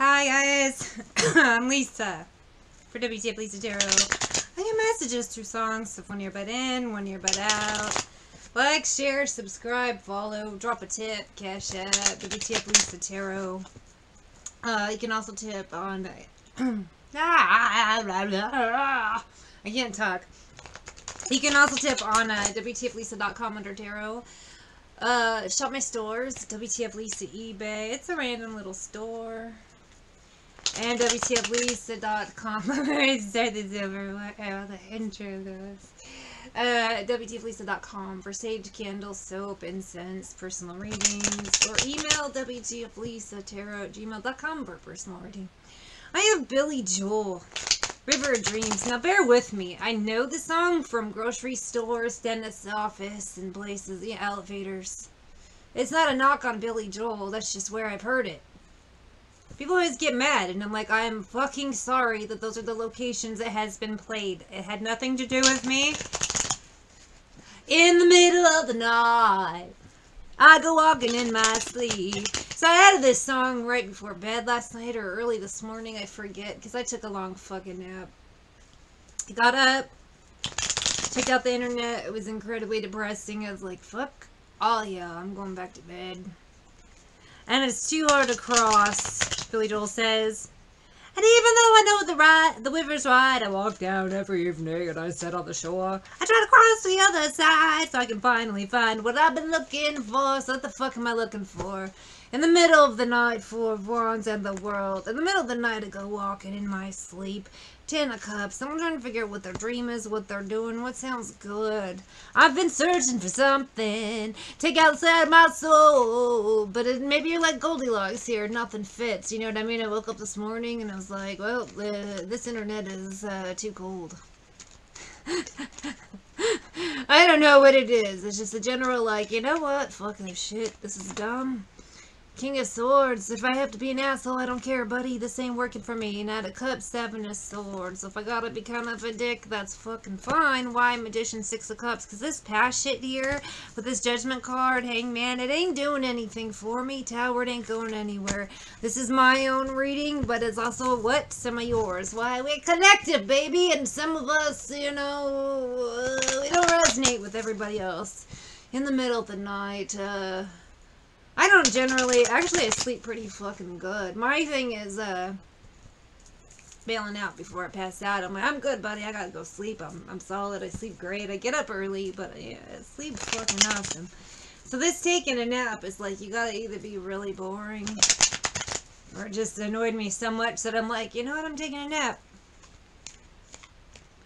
Hi guys, I'm Lisa for wtfLisaTarot. I get messages through songs of 1 earbud in, 1 earbud out. Like, share, subscribe, follow, drop a tip, CashApp, wtfLisaTarot. You can also tip on I can't talk. You can also tip on wtfLisa.com under tarot. Shop my stores, wtfLisa eBay. It's a random little store. And wtfLisa.com. I'm going to start this over. How the intro goes. wtfLisa.com for sage, candles, soap, incense, personal readings. Or email wtfLisaTarot@gmail.com for personal reading. I have Billy Joel, River of Dreams. Now bear with me. I know the song from grocery stores, dentist's office, and places, elevators. It's not a knock on Billy Joel. That's just where I've heard it. People always get mad, and I'm like, I am fucking sorry that those are the locations it has been played. It had nothing to do with me. In the middle of the night, I go walking in my sleep. So I added this song right before bed last night, or early this morning, I forget, because I took a long fucking nap. I got up, checked out the internet, it was incredibly depressing. I was like, fuck all yeah, I'm going back to bed. And it's too hard to cross, Billy Joel says. And even though I know the river's wide, I walk down every evening and I sit on the shore. I try to cross the other side so I can finally find what I've been looking for. So what the fuck am I looking for? In the middle of the night, 4 of Wands and the world. In the middle of the night, I go walking in my sleep. 10 of Cups. I'm trying to figure out what their dream is, what they're doing, what sounds good. I've been searching for something. Take outside my soul. But maybe you're like Goldilocks here. Nothing fits. You know what I mean? I woke up this morning and I was like, well, this internet is too cold. I don't know what it is. It's just a general like, you know what? Fuck this shit. This is dumb. King of Swords. If I have to be an asshole, I don't care, buddy. This ain't working for me. Knight of Cups, 7 of Swords. If I gotta be kind of a dick, that's fucking fine. Why Magician, 6 of Cups? Because this past shit here, with this Judgment card, Hangman, it ain't doing anything for me. Tower, it ain't going anywhere. This is my own reading, but it's also, what? Some of yours. Why? We're collective, baby. And some of us, you know, we don't resonate with everybody else. In the middle of the night, I don't generally, actually I sleep pretty fucking good. My thing is, bailing out before I pass out. I'm like, I'm good, buddy, I gotta go sleep. I'm solid, I sleep great. I get up early, but yeah, I sleep fucking awesome. So this taking a nap is like, you gotta either be really boring, or it just annoyed me so much that I'm like, you know what, I'm taking a nap.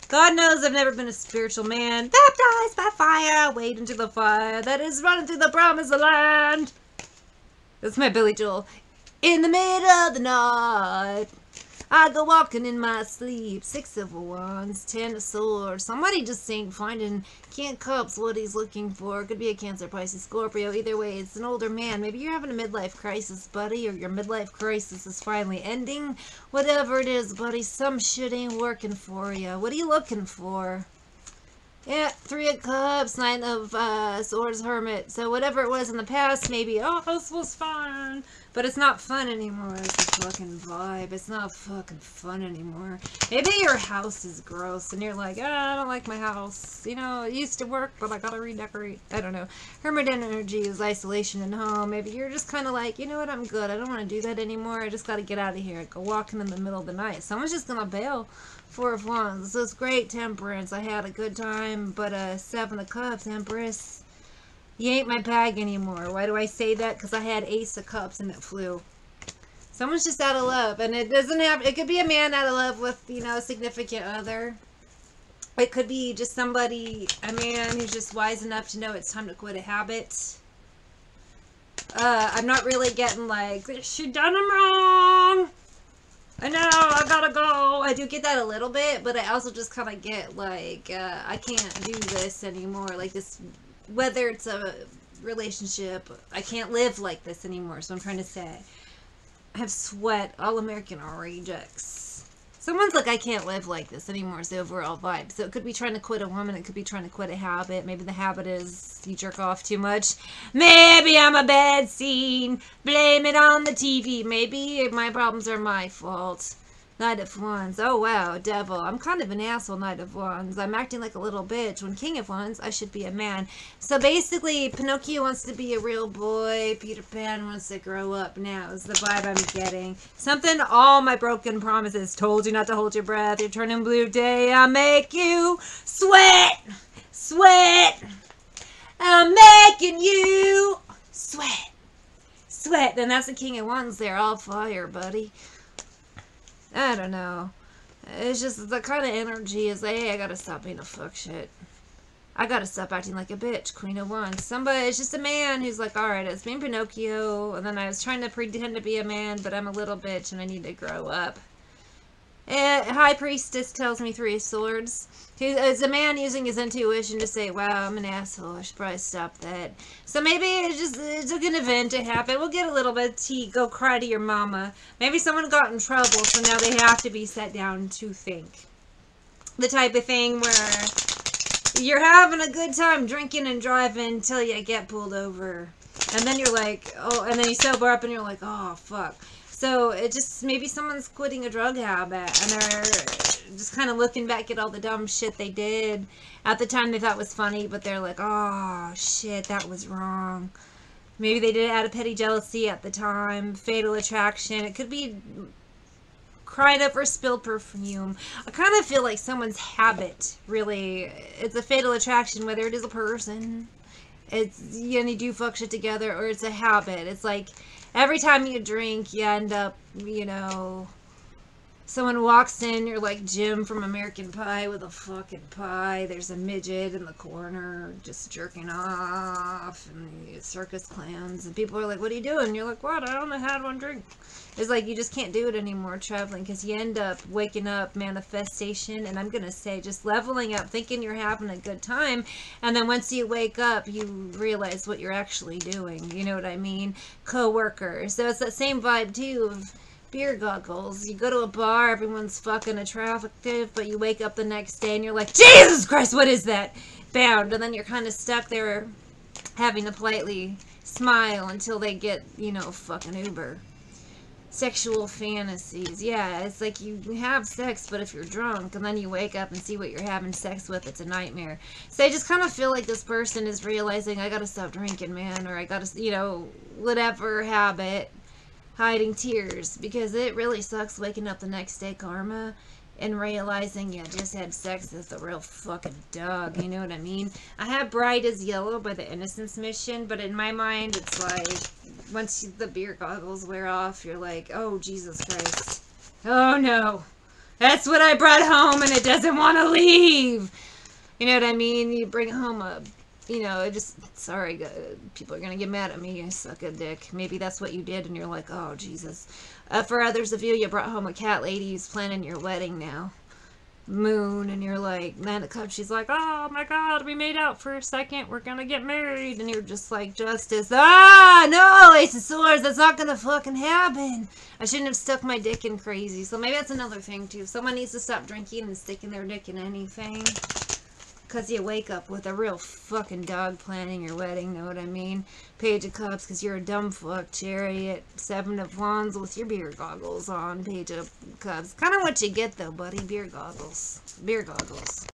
God knows I've never been a spiritual man. Baptized by fire, wade into the fire that is running through the promised land. That's my Billy Joel. In the middle of the night, I go walking in my sleep. 6 of Wands, 10 of Swords. Somebody just saying finding King of Cups what he's looking for. Could be a Cancer, Pisces, Scorpio. Either way, it's an older man. Maybe you're having a midlife crisis, buddy, or your midlife crisis is finally ending. Whatever it is, buddy, some shit ain't working for you. What are you looking for? Yeah, 3 of Cups, 9 of Swords, Hermit. So whatever it was in the past, maybe, oh, this was fun. But it's not fun anymore. It's a fucking vibe. It's not fucking fun anymore. Maybe your house is gross and you're like, oh, I don't like my house. You know, it used to work, but I gotta redecorate. I don't know. Hermit energy is isolation and home. Maybe you're just kind of like, you know what, I'm good. I don't want to do that anymore. I just gotta get out of here. Go walking in the middle of the night. Someone's just gonna bail. 4 of Wands. So it's great. Temperance. I had a good time, but 7 of Cups, Empress. You ain't my bag anymore. Why do I say that? Because I had Ace of Cups and it flew. Someone's just out of love, and it doesn't have. It could be a man out of love with, you know, a significant other. It could be just somebody, a man who's just wise enough to know it's time to quit a habit. I'm not really getting like, she done him wrong. I know, I gotta go. I do get that a little bit, but I also just kind of get like, I can't do this anymore. Like this, whether it's a relationship, I can't live like this anymore. So I'm trying to say, I have sweat, all American rejects. Someone's like, I can't live like this anymore is the overall vibe. So it could be trying to quit a woman. It could be trying to quit a habit. Maybe the habit is you jerk off too much. Maybe I'm a bad scene. Blame it on the TV. Maybe my problems are my fault. Knight of Wands. Oh, wow. Devil. I'm kind of an asshole, Knight of Wands. I'm acting like a little bitch. When King of Wands, I should be a man. So basically, Pinocchio wants to be a real boy. Peter Pan wants to grow up now is the vibe I'm getting. Something all my broken promises. Told you not to hold your breath. You're turning blue day. I'll make you sweat. Sweat. I'm making you sweat. Sweat. And that's the King of Wands there. All fire, buddy. I don't know. It's just the kind of energy is like, hey, I gotta stop being a fuck shit. I gotta stop acting like a bitch. Queen of Wands. Somebody, it's just a man who's like, alright, it's me Pinocchio, and then I was trying to pretend to be a man, but I'm a little bitch and I need to grow up. High Priestess tells me 3 of Swords. It's a man using his intuition to say, wow, I'm an asshole. I should probably stop that. So maybe it's like an event to happen. We'll get a little bit of tea. Go cry to your mama. Maybe someone got in trouble, so now they have to be set down to think. The type of thing where you're having a good time drinking and driving until you get pulled over. And then you're like, oh, and then you sober up and you're like, oh, fuck. So it just, maybe someone's quitting a drug habit and they're just kind of looking back at all the dumb shit they did at the time they thought was funny, but they're like, oh shit, that was wrong. Maybe they did it out of petty jealousy at the time. Fatal attraction. It could be crying over spilled perfume. I kind of feel like someone's habit, really, it's a fatal attraction, whether it is a person, it's, you do fuck shit together, or it's a habit. It's like, every time you drink, you end up, you know, someone walks in, you're like Jim from American Pie with a fucking pie. There's a midget in the corner just jerking off, and the circus clowns, and people are like, what are you doing? And you're like, what? I only had 1 drink. It's like you just can't do it anymore traveling because you end up waking up, manifestation, and I'm going to say just leveling up, thinking you're having a good time, and then once you wake up, you realize what you're actually doing. You know what I mean? Co-workers. So it's that same vibe, too, of beer goggles. You go to a bar, everyone's fucking attractive, but you wake up the next day and you're like, Jesus Christ, what is that? Bound. And then you're kind of stuck there having to politely smile until they get, you know, fucking Uber. Sexual fantasies. Yeah, it's like you have sex, but if you're drunk and then you wake up and see what you're having sex with, it's a nightmare. So I just kind of feel like this person is realizing, I gotta stop drinking, man, or I gotta, you know, whatever habit, hiding tears, because it really sucks waking up the next day, karma, and realizing you just had sex with a real fucking dog, you know what I mean? I have Bright as Yellow by the Innocence Mission, but in my mind, it's like, once the beer goggles wear off, you're like, oh, Jesus Christ. Oh, no. That's what I brought home, and it doesn't want to leave. You know what I mean? You bring home a, you know, just, sorry, people are going to get mad at me. I suck a dick. Maybe that's what you did, and you're like, oh, Jesus. For others of you, you brought home a cat lady who's planning your wedding now. Moon, and you're like, man, the cup, she's like, oh my god, we made out for a second, we're gonna get married, and you're just like, Justice, ah, no, Ace of Swords, that's not gonna fucking happen. I shouldn't have stuck my dick in crazy. So maybe that's another thing too. Someone needs to stop drinking and sticking their dick in anything, because you wake up with a real fucking dog planning your wedding, know what I mean? Page of Cups, because you're a dumb fuck. Chariot. 7 of Wands with your beer goggles on. Page of Cups. Kind of what you get, though, buddy. Beer goggles. Beer goggles.